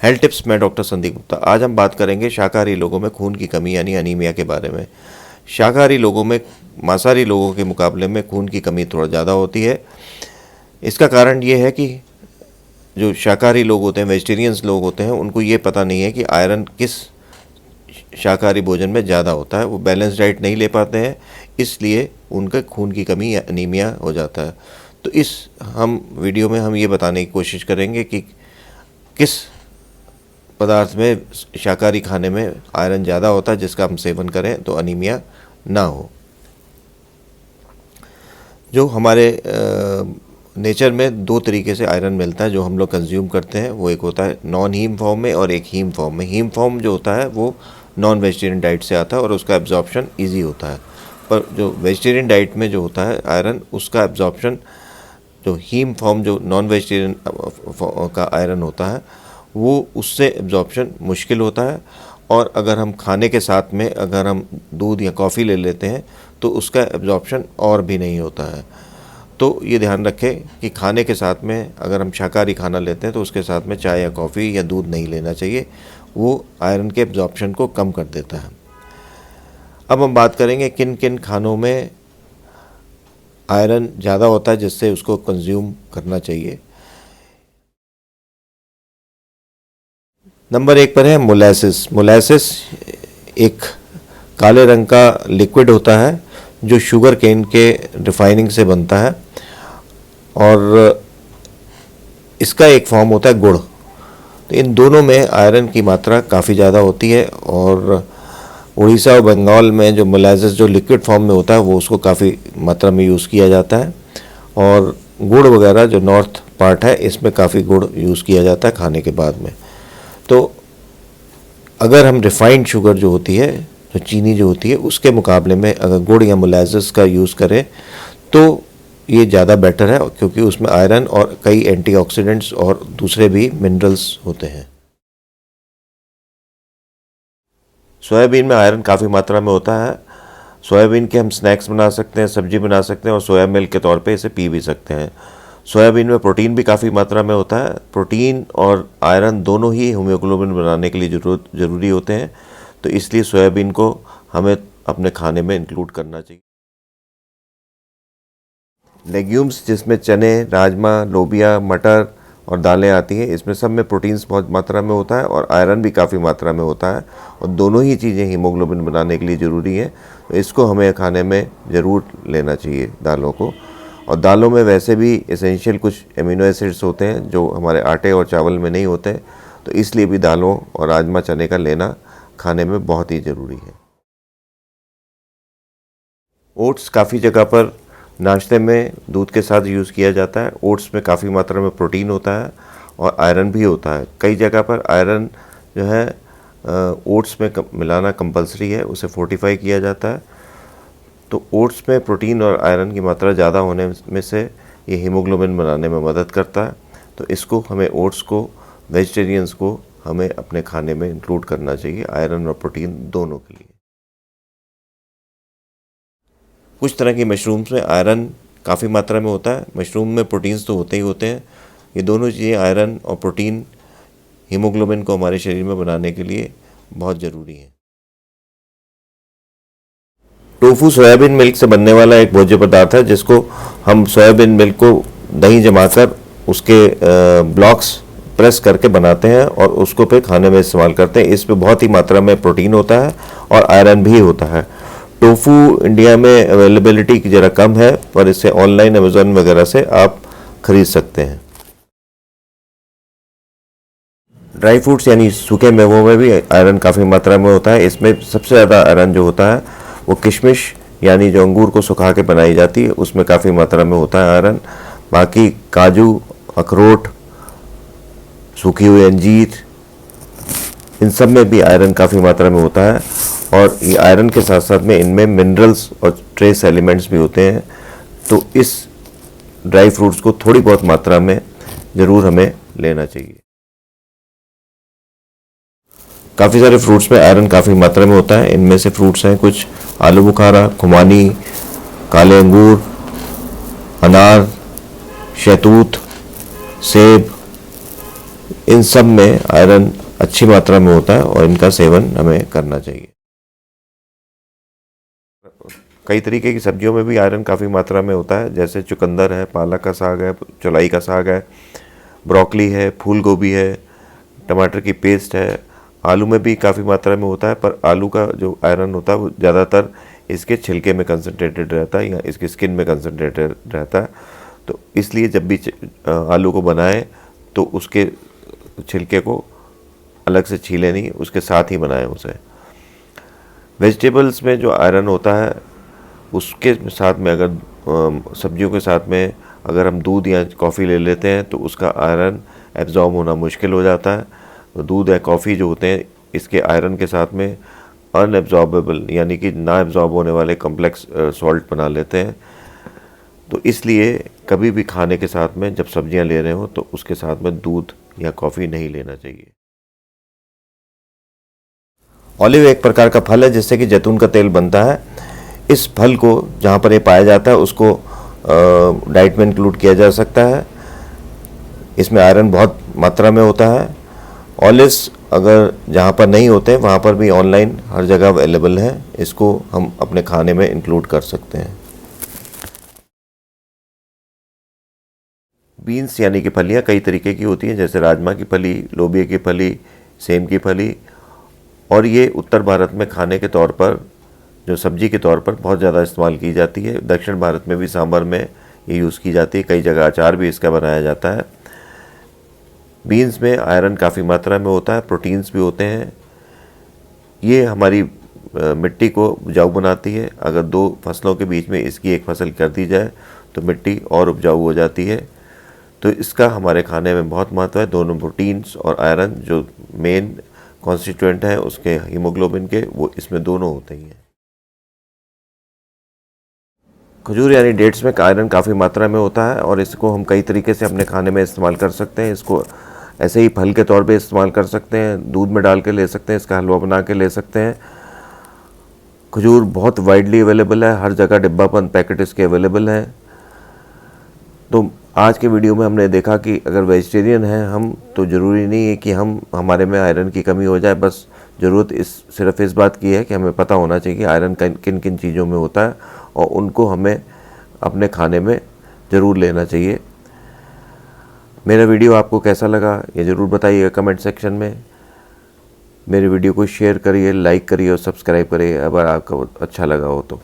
Health tips में doctor Sandeep Gupta. आज हम बात करेंगे शाकाहारी लोगों में खून की कमी यानी अनीमिया के बारे में। शाकाहारी लोगों में मांसाहारी लोगों के मुकाबले में खून की कमी थोड़ा ज़्यादा होती है। इसका कारण ये है कि जो शाकाहारी लोग होते हैं, वेजिटेरियंस लोग होते हैं, उनको ये पता नहीं है कि आयरन किस शाकाहारी भोजन में ज़्यादा होता है। वो बैलेंस डाइट नहीं ले पाते हैं, इसलिए उनके खून की कमी या अनीमिया हो जाता है। तो इस हम वीडियो में हम ये बताने की कोशिश करेंगे कि किस पदार्थ में, शाकाहारी खाने में आयरन ज़्यादा होता है जिसका हम सेवन करें तो अनीमिया ना हो। जो हमारे नेचर में दो तरीके से आयरन मिलता है जो हम लोग कंज्यूम करते हैं। वो एक होता है नॉन हीम फॉर्म में और एक हीम फॉर्म में। हीम फॉर्म जो होता है वो नॉन वेजिटेरियन डाइट से आता है और उसका एब्जॉर्प्शन ईजी होता है। पर जो वेजिटेरियन डाइट में जो होता है आयरन, उसका एब्जॉर्प्शन, जो हीम फॉर्म जो नॉन वेजिटेरियन का आयरन होता है वो उससे एब्जॉर्प्शन मुश्किल होता है। और अगर हम खाने के साथ में अगर हम दूध या कॉफ़ी ले लेते हैं तो उसका एब्जॉर्प्शन और भी नहीं होता है। तो ये ध्यान रखें कि खाने के साथ में अगर हम शाकाहारी खाना लेते हैं तो उसके साथ में चाय या कॉफ़ी या दूध नहीं लेना चाहिए। वो आयरन के एब्जॉर्प्शन को कम कर देता है। अब हम बात करेंगे किन किन खानों में आयरन ज़्यादा होता है जिससे उसको कंज्यूम करना चाहिए। नंबर 1 पर है मोलासिस। मोलासिस एक काले रंग का लिक्विड होता है जो शुगर केन के रिफाइनिंग से बनता है और इसका एक फॉर्म होता है गुड़। तो इन दोनों में आयरन की मात्रा काफ़ी ज़्यादा होती है और उड़ीसा और बंगाल में जो मोलासिस जो लिक्विड फॉर्म में होता है वो उसको काफ़ी मात्रा में यूज़ किया जाता है। और गुड़ वगैरह जो नॉर्थ पार्ट है इसमें काफ़ी गुड़ यूज़ किया जाता है खाने के बाद में। तो अगर हम रिफाइंड शुगर जो होती है, जो चीनी जो होती है, उसके मुकाबले में अगर गुड़ या मोलासिस का यूज़ करें तो ये ज़्यादा बेटर है क्योंकि उसमें आयरन और कई एंटीऑक्सीडेंट्स और दूसरे भी मिनरल्स होते हैं। सोयाबीन में आयरन काफ़ी मात्रा में होता है। सोयाबीन के हम स्नैक्स बना सकते हैं, सब्जी बना सकते हैं और सोया मिल्क के तौर पे इसे पी भी सकते हैं। सोयाबीन में प्रोटीन भी काफ़ी मात्रा में होता है। प्रोटीन और आयरन दोनों ही हीमोग्लोबिन बनाने के लिए ज़रूरी होते हैं। तो इसलिए सोयाबीन को हमें अपने खाने में इंक्लूड करना चाहिए। लेग्यूम्स जिसमें चने, राजमा, लोबिया, मटर और दालें आती हैं, इसमें सब में प्रोटीन्स बहुत मात्रा में होता है और आयरन भी काफ़ी मात्रा में होता है और दोनों ही चीज़ें हीमोग्लोबिन बनाने के लिए ज़रूरी है। तो इसको हमें खाने में ज़रूर लेना चाहिए, दालों को। और दालों में वैसे भी एसेंशियल कुछ एमिनो एसिड्स होते हैं जो हमारे आटे और चावल में नहीं होते, तो इसलिए भी दालों और राजमा, चने का लेना खाने में बहुत ही ज़रूरी है। ओट्स काफ़ी जगह पर नाश्ते में दूध के साथ यूज़ किया जाता है। ओट्स में काफ़ी मात्रा में प्रोटीन होता है और आयरन भी होता है। कई जगह पर आयरन जो है ओट्स में मिलाना कंपलसरी है, उसे फोर्टिफाई किया जाता है। तो ओट्स में प्रोटीन और आयरन की मात्रा ज़्यादा होने में से ये हीमोग्लोबिन बनाने में मदद करता है। तो इसको हमें, ओट्स को, वेजिटेरियंस को हमें अपने खाने में इंक्लूड करना चाहिए, आयरन और प्रोटीन दोनों के लिए। कुछ तरह की मशरूम्स में आयरन काफ़ी मात्रा में होता है। मशरूम में प्रोटीन्स तो होते ही होते हैं। ये दोनों चीज़ें, आयरन और प्रोटीन, हीमोग्लोबिन को हमारे शरीर में बनाने के लिए बहुत ज़रूरी है। टोफू सोयाबीन मिल्क से बनने वाला एक भोज्य पदार्थ है जिसको हम सोयाबीन मिल्क को दही जमाकर उसके ब्लॉक्स प्रेस करके बनाते हैं और उसको पे खाने में इस्तेमाल करते हैं। इसमें बहुत ही मात्रा में प्रोटीन होता है और आयरन भी होता है। टोफू इंडिया में अवेलेबिलिटी ज़रा कम है, पर इसे ऑनलाइन अमेज़न वगैरह से आप खरीद सकते हैं। ड्राई फ्रूट्स यानी सूखे मेवों में भी आयरन काफ़ी मात्रा में होता है। इसमें सबसे ज़्यादा आयरन जो होता है वो किशमिश यानी जो अंगूर को सुखा के बनाई जाती है उसमें काफ़ी मात्रा में होता है आयरन। बाकी काजू, अखरोट, सूखी हुई अंजीर, इन सब में भी आयरन काफ़ी मात्रा में होता है। और ये आयरन के साथ साथ में इनमें मिनरल्स और ट्रेस एलिमेंट्स भी होते हैं। तो इस ड्राई फ्रूट्स को थोड़ी बहुत मात्रा में ज़रूर हमें लेना चाहिए। काफ़ी सारे फ्रूट्स में आयरन काफ़ी मात्रा में होता है। इनमें से फ्रूट्स हैं कुछ आलू बुखारा, खुमानी, काले अंगूर, अनार, शहतूत, सेब, इन सब में आयरन अच्छी मात्रा में होता है और इनका सेवन हमें करना चाहिए। कई तरीके की सब्जियों में भी आयरन काफ़ी मात्रा में होता है, जैसे चुकंदर है, पालक का साग है, चौलाई का साग है, ब्रोकली है, फूल गोभी है, टमाटर की पेस्ट है। आलू में भी काफ़ी मात्रा में होता है, पर आलू का जो आयरन होता है वो ज़्यादातर इसके छिलके में कंसंट्रेटेड रहता है या इसकी स्किन में कंसंट्रेटेड रहता है। तो इसलिए जब भी आलू को बनाएं तो उसके छिलके को अलग से छीलें नहीं, उसके साथ ही बनाएं उसे। वेजिटेबल्स में जो आयरन होता है उसके साथ में अगर सब्जियों के साथ में अगर हम दूध या कॉफ़ी ले लेते हैं तो उसका आयरन एब्जॉर्ब होना मुश्किल हो जाता है। तो दूध या कॉफ़ी जो होते हैं इसके आयरन के साथ में अनएब्जॉर्बेबल यानी कि ना एब्जॉर्ब होने वाले कॉम्प्लेक्स सॉल्ट बना लेते हैं। तो इसलिए कभी भी खाने के साथ में जब सब्जियां ले रहे हो तो उसके साथ में दूध या कॉफ़ी नहीं लेना चाहिए। ऑलिव एक प्रकार का फल है जिससे कि जैतून का तेल बनता है। इस फल को जहाँ पर ये पाया जाता है उसको डाइट में इंक्लूड किया जा सकता है। इसमें आयरन बहुत मात्रा में होता है। ऑलिव्स अगर जहाँ पर नहीं होते वहाँ पर भी ऑनलाइन हर जगह अवेलेबल है, इसको हम अपने खाने में इंक्लूड कर सकते हैं। बीन्स यानी कि फलियाँ कई तरीके की होती हैं, जैसे राजमा की फली, लोबिया की फली, सेम की फली, और ये उत्तर भारत में खाने के तौर पर जो सब्जी के तौर पर बहुत ज़्यादा इस्तेमाल की जाती है। दक्षिण भारत में भी सांभर में ये यूज़ की जाती है, कई जगह अचार भी इसका बनाया जाता है। बीन्स में आयरन काफ़ी मात्रा में होता है, प्रोटीन्स भी होते हैं। ये हमारी मिट्टी को उपजाऊ बनाती है। अगर दो फसलों के बीच में इसकी एक फसल कर दी जाए तो मिट्टी और उपजाऊ हो जाती है। तो इसका हमारे खाने में बहुत महत्व है। दोनों प्रोटीन्स और आयरन जो मेन कॉन्स्टिट्यूएंट हैं उसके हीमोग्लोबिन के, वो इसमें दोनों होते ही हैं। खजूर यानी डेट्स में आयरन काफ़ी मात्रा में होता है और इसको हम कई तरीके से अपने खाने में इस्तेमाल कर सकते हैं। इसको ऐसे ही फल के तौर पे इस्तेमाल कर सकते हैं, दूध में डाल के ले सकते हैं, इसका हलवा बना के ले सकते हैं। खजूर बहुत वाइडली अवेलेबल है, हर जगह डिब्बाबंद पैकेट इसके अवेलेबल हैं। तो आज के वीडियो में हमने देखा कि अगर वेजिटेरियन हैं हम तो ज़रूरी नहीं है कि हमारे में आयरन की कमी हो जाए। बस ज़रूरत सिर्फ इस बात की है कि हमें पता होना चाहिए कि आयरन किन किन चीज़ों में होता है और उनको हमें अपने खाने में ज़रूर लेना चाहिए। मेरा वीडियो आपको कैसा लगा ये ज़रूर बताइएगा कमेंट सेक्शन में। मेरे वीडियो को शेयर करिए, लाइक करिए और सब्सक्राइब करिए अगर आपको अच्छा लगा हो तो।